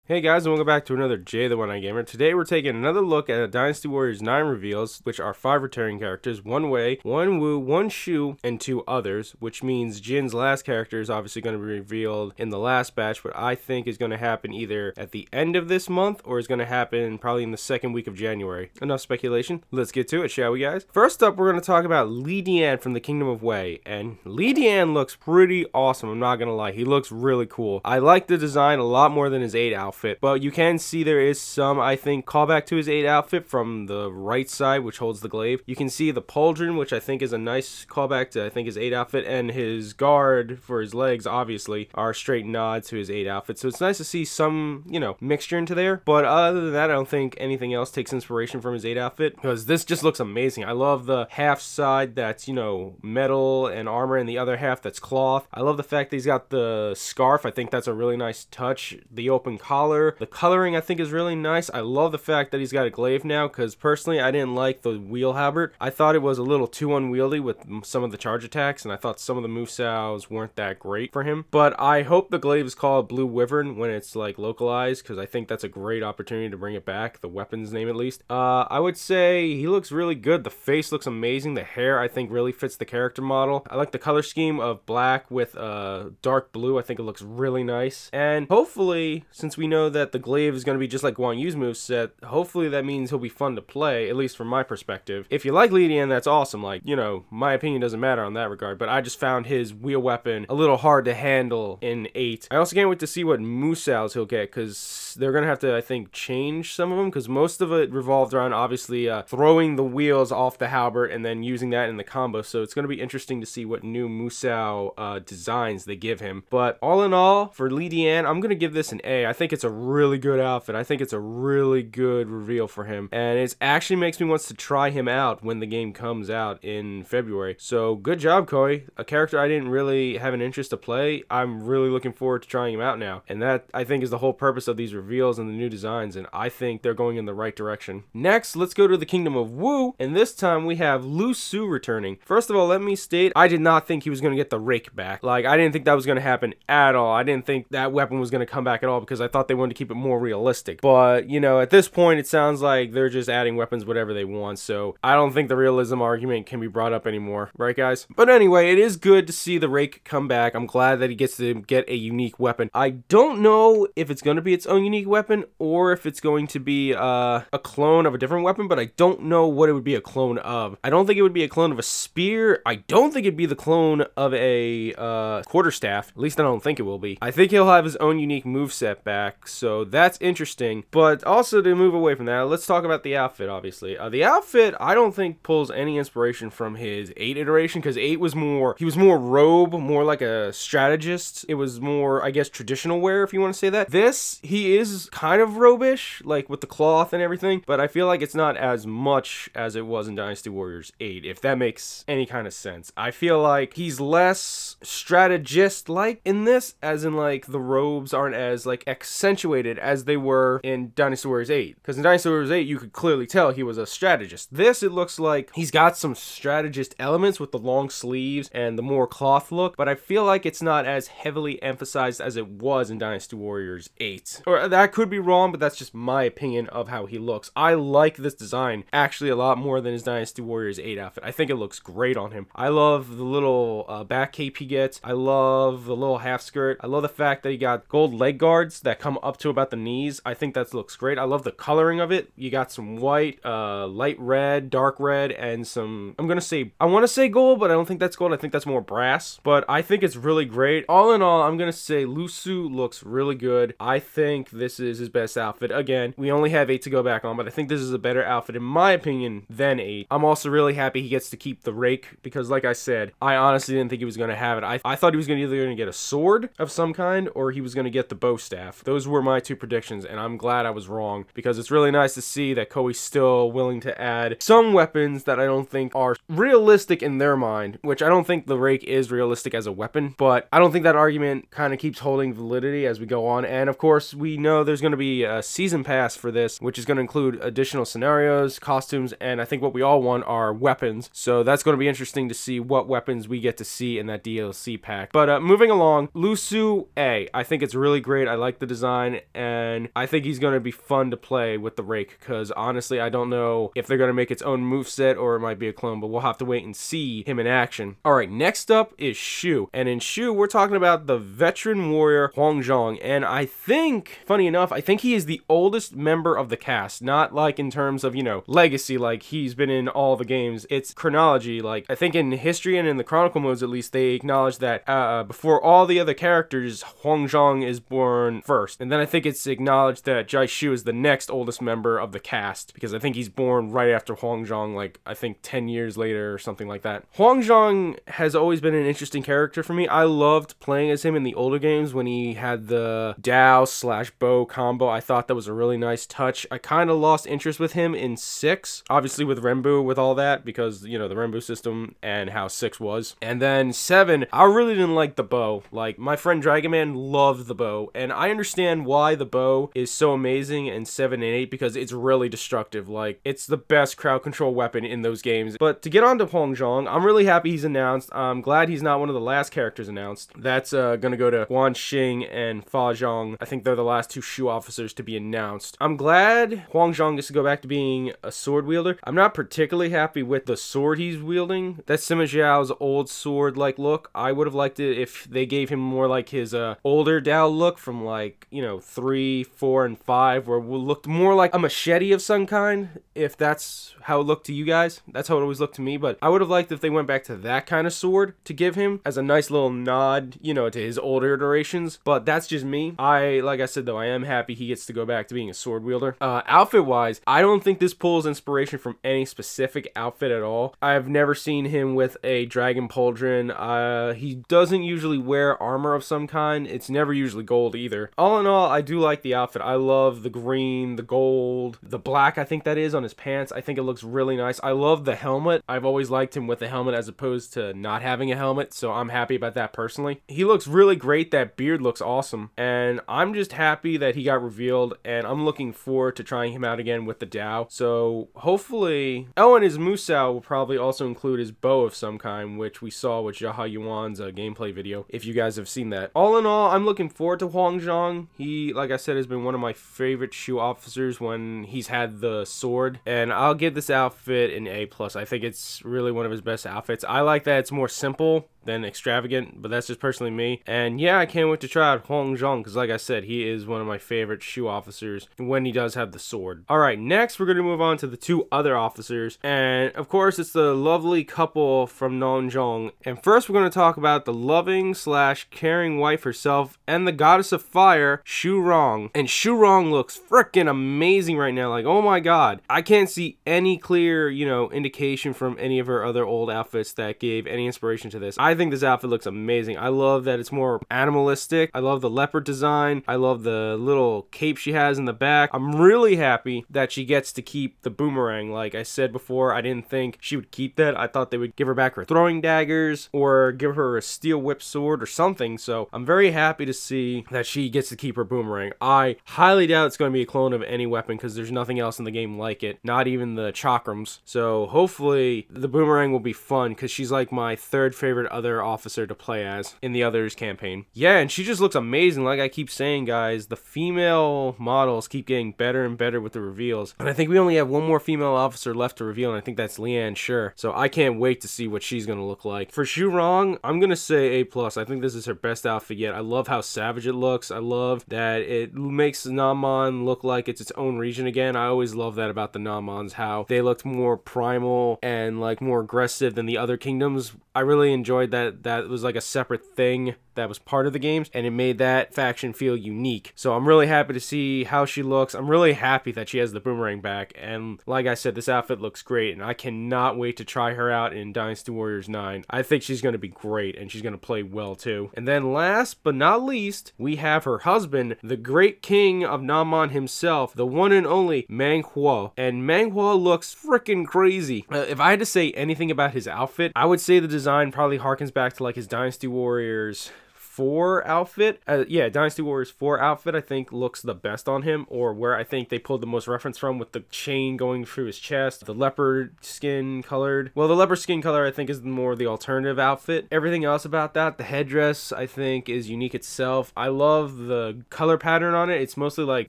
Hey guys, and welcome back to another Jay the One-Eye Gamer. Today we're taking another look at Dynasty Warriors 9 reveals, which are 5 returning characters, 1 Wei, 1 Wu, 1 Shu, and 2 others, which means Jin's last character is obviously going to be revealed in the last batch, but I think is going to happen either at the end of this month or is going to happen probably in the second week of January. Enough speculation. Let's get to it, shall we guys? First up, we're going to talk about Li Dian from the Kingdom of Wei, and Li Dian looks pretty awesome, I'm not going to lie. He looks really cool. I like the design a lot more than his 8 outfit. But you can see there is some, I think, callback to his 8 outfit from the right side, which holds the glaive. You can see the pauldron, which I think is a nice callback to, I think, his 8 outfit, and his guard for his legs, obviously, are straight nods to his 8 outfit. So it's nice to see some, you know, mixture into there. But other than that, I don't think anything else takes inspiration from his 8 outfit, because this just looks amazing. I love the half side that's, you know, metal and armor, and the other half that's cloth. I love the fact that he's got the scarf. I think that's a really nice touch. The open collar. The coloring I think is really nice. I love the fact that he's got a glaive now, because personally I didn't like the wheel halberd. I thought it was a little too unwieldy with some of the charge attacks, and I thought some of the movesaws weren't that great for him. But I hope the glaive is called Blue Wyvern when it's like localized, because I think that's a great opportunity to bring it back, the weapon's name at least. I would say he looks really good. The face looks amazing. The hair I think really fits the character model. I like the color scheme of black with dark blue. I think it looks really nice. And hopefully, since we know that the glaive is going to be just like Guan Yu's moveset, hopefully that means he'll be fun to play, at least from my perspective. If you like Li Dian, that's awesome. Like, you know, my opinion doesn't matter on that regard, but I just found his wheel weapon a little hard to handle in 8. I also can't wait to see what movesaws he'll get, because they're going to have to, I think, change some of them, because most of it revolved around, obviously, throwing the wheels off the halberd and then using that in the combo, so it's going to be interesting to see what new musao designs they give him. But all in all, for Li Dian, I'm going to give this an A. I think it's a really good outfit. I think it's a really good reveal for him, and it actually makes me want to try him out when the game comes out in February. So good job, Koi. A character I didn't really have an interest to play. I'm really looking forward to trying him out now, and that I think is the whole purpose of these reveals and the new designs, and I think they're going in the right direction. Next, let's go to the Kingdom of Wu, and this time we have Lu Su returning. First of all, let me state, I did not think he was going to get the rake back. Like, I didn't think that was going to happen at all. I didn't think that weapon was going to come back at all, because I thought they wanted to keep it more realistic. But, you know, at this point, it sounds like they're just adding weapons whatever they want, so I don't think the realism argument can be brought up anymore. Right, guys? But anyway, it is good to see the rake come back. I'm glad that he gets to get a unique weapon. I don't know if it's going to be its own unique weapon, or if it's going to be a clone of a different weapon, but I don't know what it would be a clone of. I don't think it would be a clone of a spear. I don't think it'd be the clone of a quarterstaff. At least I don't think it will be. I think he'll have his own unique moveset back, so that's interesting. But also, to move away from that, let's talk about the outfit, obviously. The outfit, I don't think pulls any inspiration from his 8 iteration, because 8 was more, he was more robe, more like a strategist. It was more, I guess, traditional wear, if you want to say that. This, he is kind of robe-ish, like with the cloth and everything, but I feel like it's not as much as it was in Dynasty Warriors 8, if that makes any kind of sense. I feel like he's less strategist-like in this, as in, like, the robes aren't as, like, accentuated as they were in Dynasty Warriors 8, because in Dynasty Warriors 8 you could clearly tell he was a strategist. This, it looks like he's got some strategist elements with the long sleeves and the more cloth look, but I feel like it's not as heavily emphasized as it was in Dynasty Warriors 8. Or that could be wrong, but that's just my opinion of how he looks. I like this design actually a lot more than his Dynasty Warriors 8 outfit. I think it looks great on him. I love the little back cape he gets. I love the little half skirt. I love the fact that he got gold leg guards that come up to about the knees. I think that looks great. I love the coloring of it. You got some white, light red, dark red, and some, I want to say gold, but I don't think that's gold. I think that's more brass, but I think it's really great. All in all, I'm going to say Lu Su looks really good. I think this is his best outfit. Again, we only have 8 to go back on, but I think this is a better outfit in my opinion than 8. I'm also really happy he gets to keep the rake, because like I said, I honestly didn't think he was going to have it. I thought he was either going to get a sword of some kind, or he was going to get the bow staff. Those were my 2 predictions, and I'm glad I was wrong, because it's really nice to see that Koei's still willing to add some weapons that I don't think are realistic in their mind, which I don't think the rake is realistic as a weapon, but I don't think that argument kind of keeps holding validity as we go on. And of course, we know there's going to be a season pass for this, which is going to include additional scenarios, costumes, and I think what we all want are weapons. So that's going to be interesting to see what weapons we get to see in that DLC pack. But moving along, Lusu A. I think it's really great. I like the design, and I think he's going to be fun to play with the rake, because honestly, I don't know if they're going to make its own moveset or it might be a clone, but we'll have to wait and see him in action. Alright, next up is Shu. And in Shu, we're talking about the veteran warrior Huang Zhong. And I think, funny enough, I think he is the oldest member of the cast. Not like in terms of, you know, legacy, like he's been in all the games. It's chronology. Like, I think in history and in the Chronicle modes at least, they acknowledge that before all the other characters, Huang Zhong is born first. And then I think it's acknowledged that Jai Shu is the next oldest member of the cast, because I think he's born right after Huang Zhong, like I think 10 years later or something like that. Huang Zhong has always been an interesting character for me. I loved playing as him in the older games when he had the Dao/bow combo. I thought that was a really nice touch. I kind of lost interest with him in 6, obviously with Renbu, with all that, because, you know, the Renbu system and how 6 was. And then 7, I really didn't like the bow. Like, my friend Dragon Man loved the bow, and I understand why the bow is so amazing in 7 and 8, because it's really destructive. Like, it's the best crowd control weapon in those games. But to get on to Huang Zhong, I'm really happy he's announced. I'm glad he's not one of the last characters announced. That's gonna go to Guan Xing and Fa Zhang. I think they're the last 2 Shu officers to be announced. I'm glad Huang Zhong gets to go back to being a sword wielder. I'm not particularly happy with the sword he's wielding. That's Sima Zhao's old sword-like look. I would have liked it if they gave him more like his older Dao look from, like, you know, 3, 4, and 5, where it looked more like a machete of some kind, if that's how it looked to you guys. That's how it always looked to me, but I would have liked if they went back to that kind of sword to give him as a nice little nod, you know, to his older iterations. But that's just me. Like I said though, I am happy he gets to go back to being a sword wielder. Outfit wise, I don't think this pulls inspiration from any specific outfit at all. I've never seen him with a dragon pauldron. He doesn't usually wear armor of some kind. It's never usually gold either. All in all, I do like the outfit. I love the green, the gold, the black, I think that is, on his pants. I think it looks really nice. I love the helmet. I've always liked him with the helmet as opposed to not having a helmet, so I'm happy about that personally. He looks really great. That beard looks awesome, and I'm just happy that he got revealed, and I'm looking forward to trying him out again with the Dao. So hopefully, and his Musou will probably also include his bow of some kind, which we saw with Jaha Yuan's gameplay video, if you guys have seen that. All in all, I'm looking forward to Huang Zhong. He, like I said, has been one of my favorite Shu officers when he's had the sword, and I'll give this outfit an A+. I think it's really one of his best outfits. I like that it's more simple than extravagant, but that's just personally me. And yeah, I can't wait to try out Huang Zhong, because like I said, he is one of my favorite Shu officers when he does have the sword. Alright, next we're going to move on to the 2 other officers, and of course it's the lovely couple from Nanzhong. And first we're going to talk about the loving/caring wife herself and the goddess of fire, Shu Rong. And Shu Rong looks freaking amazing right now. Like, oh my god, I can't see any clear, you know, indication from any of her other old outfits that gave any inspiration to this. I think this outfit looks amazing. I love that it's more animalistic. I love the leopard design. I love the little cape she has in the back. I'm really happy that she gets to keep the boomerang. Like I said before, I didn't think she would keep that. I thought they would give her back her throwing daggers or give her a steel whip sword or something. So I'm very happy to see that she gets to keep her boomerang. I highly doubt it's going to be a clone of any weapon, because there's nothing else in the game like it. Not even the chakrams. So hopefully the boomerang will be fun, because she's like my 3rd favorite other officer to play as in the Others campaign. Yeah, and she just looks amazing. Like I keep saying, guys, the female models keep getting better and better with the reveals, and I think we only have one more female officer left to reveal, and I think that's Lian Sure. So I can't wait to see what she's gonna look like. For Shu Rong, I'm gonna say A+. I think this is her best outfit yet. I love how savage it looks. I love that it makes Namon look like it's its own region again. I always love that about the Namons, how they looked more primal and like more aggressive than the other kingdoms. I really enjoyed that was like a separate thing that was part of the games, and it made that faction feel unique. So I'm really happy to see how she looks. I'm really happy that she has the boomerang back, and like I said, this outfit looks great, and I cannot wait to try her out in Dynasty Warriors 9. I think she's going to be great, and she's going to play well too. And then last but not least, we have her husband, the great king of Namon himself, the one and only Banquo. And Banquo looks freaking crazy. If I had to say anything about his outfit, I would say the design probably harkens back to like his Dynasty Warriors 4 outfit. Yeah, Dynasty Warriors 4 outfit I think looks the best on him, or where I think they pulled the most reference from, with the chain going through his chest, the leopard skin colored. Well, the leopard skin color I think is more the alternative outfit. Everything else about that, the headdress I think is unique itself. I love the color pattern on it. It's mostly like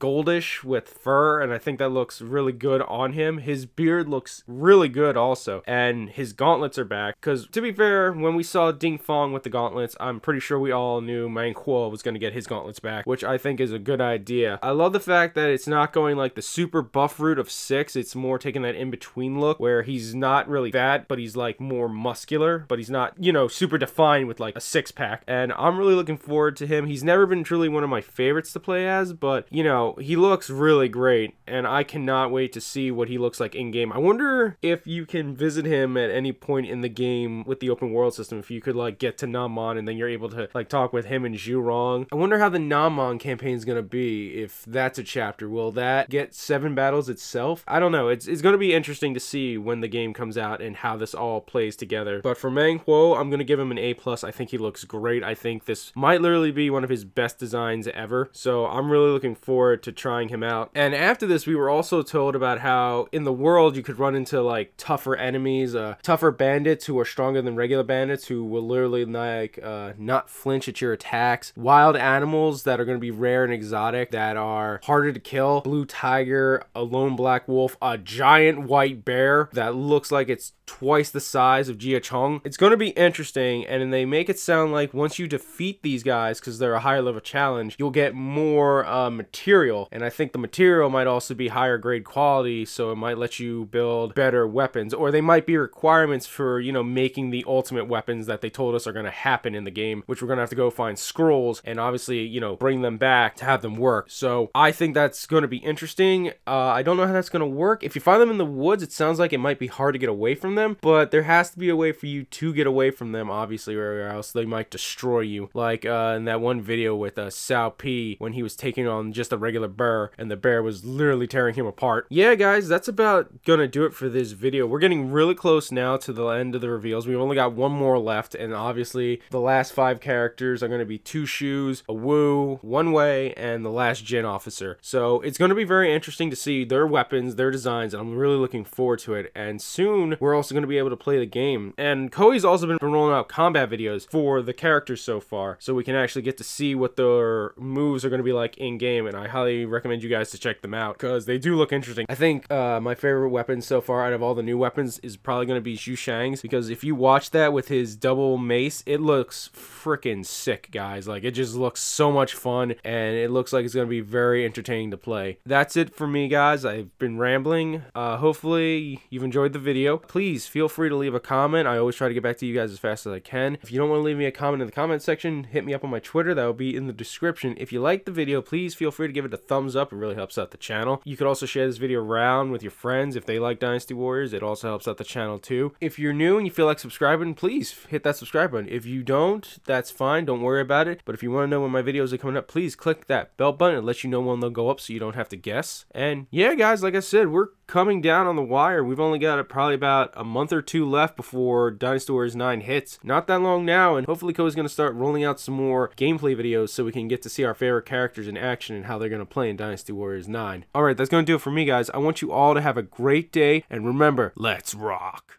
goldish with fur, and I think that looks really good on him. His beard looks really good also, and his gauntlets are back, because to be fair, when we saw Ding Fong with the gauntlets, I'm pretty sure we all knew Banquo was going to get his gauntlets back, which I think is a good idea. I love the fact that it's not going like the super buff route of 6. It's more taking that in-between look where he's not really fat, but he's like more muscular, but he's not, you know, super defined with like a 6-pack. And I'm really looking forward to him. He's never been truly one of my favorites to play as, but you know, he looks really great, and I cannot wait to see what he looks like in game. I wonder if you can visit him at any point in the game with the open world system, if you could like get to Namon and then you're able to like talk with him and Rong. I wonder how the Namon campaign is gonna be, if that's a chapter. Will that get 7 battles itself? I don't know. It's gonna be interesting to see when the game comes out and how this all plays together. But for Banquo, I'm gonna give him an A+. I think he looks great. I think this might literally be one of his best designs ever, so I'm really looking forward to trying him out. And after this, we were also told about how in the world you could run into like tougher enemies, tougher bandits who are stronger than regular bandits, who will literally like not flinch at your attacks, wild animals that are going to be rare and exotic that are harder to kill, blue tiger, a lone black wolf, a giant white bear that looks like it's twice the size of Jia Chong. It's going to be interesting, and they make it sound like once you defeat these guys, because they're a higher level challenge, you'll get more material, and I think the material might also be higher grade quality, so it might let you build better weapons, or they might be requirements for, you know, making the ultimate weapons that they told us are going to happen in the game, which we're going to have to go find scrolls and obviously, you know, bring them back to have them work. So I think that's going to be interesting. I don't know how that's going to work. If you find them in the woods, it sounds like it might be hard to get away from them, but there has to be a way for you to get away from them, obviously, or else they might destroy you. Like in that one video with Sao P, when he was taking on just a regular bear, and the bear was literally tearing him apart. Yeah, guys, that's about gonna do it for this video. We're getting really close now to the end of the reveals. We've only got one more left, and obviously the last 5 characters are going to be 2 Shoes, a Wu, One Wei, and the last Jin officer. So it's going to be very interesting to see their weapons, their designs, and I'm really looking forward to it. And soon we're also going to be able to play the game. And Koei's also been rolling out combat videos for the characters so far, so we can actually get to see what their moves are going to be like in game, and I highly recommend you guys to check them out because they do look interesting. I think my favorite weapon so far out of all the new weapons is probably going to be Zhu Shang's, because if you watch that with his double mace, it looks freaking sick, guys. Like, it just looks so much fun, and it looks like it's going to be very entertaining to play. That's it for me, guys. I've been rambling. Hopefully you've enjoyed the video. Please feel free to leave a comment. I always try to get back to you guys as fast as I can. If you don't want to leave me a comment in the comment section, hit me up on my Twitter. That will be in the description. If you liked the video, please feel free to give it a thumbs up. It really helps out the channel. You could also share this video around with your friends if they like Dynasty Warriors. It also helps out the channel too. If you're new and you feel like subscribing, please hit that subscribe button. If you don't, that's fine. Don't worry about it. But if you want to know when my videos are coming up, please click that bell button. It lets you know when they'll go up so you don't have to guess. And yeah, guys, like I said, we're coming down on the wire. We've only got probably about a month or 2 left before Dynasty Warriors 9 hits. Not that long now, and hopefully Koei's going to start rolling out some more gameplay videos so we can get to see our favorite characters in action and how they're going to play in Dynasty Warriors 9. Alright, that's going to do it for me, guys. I want you all to have a great day, and remember, let's rock!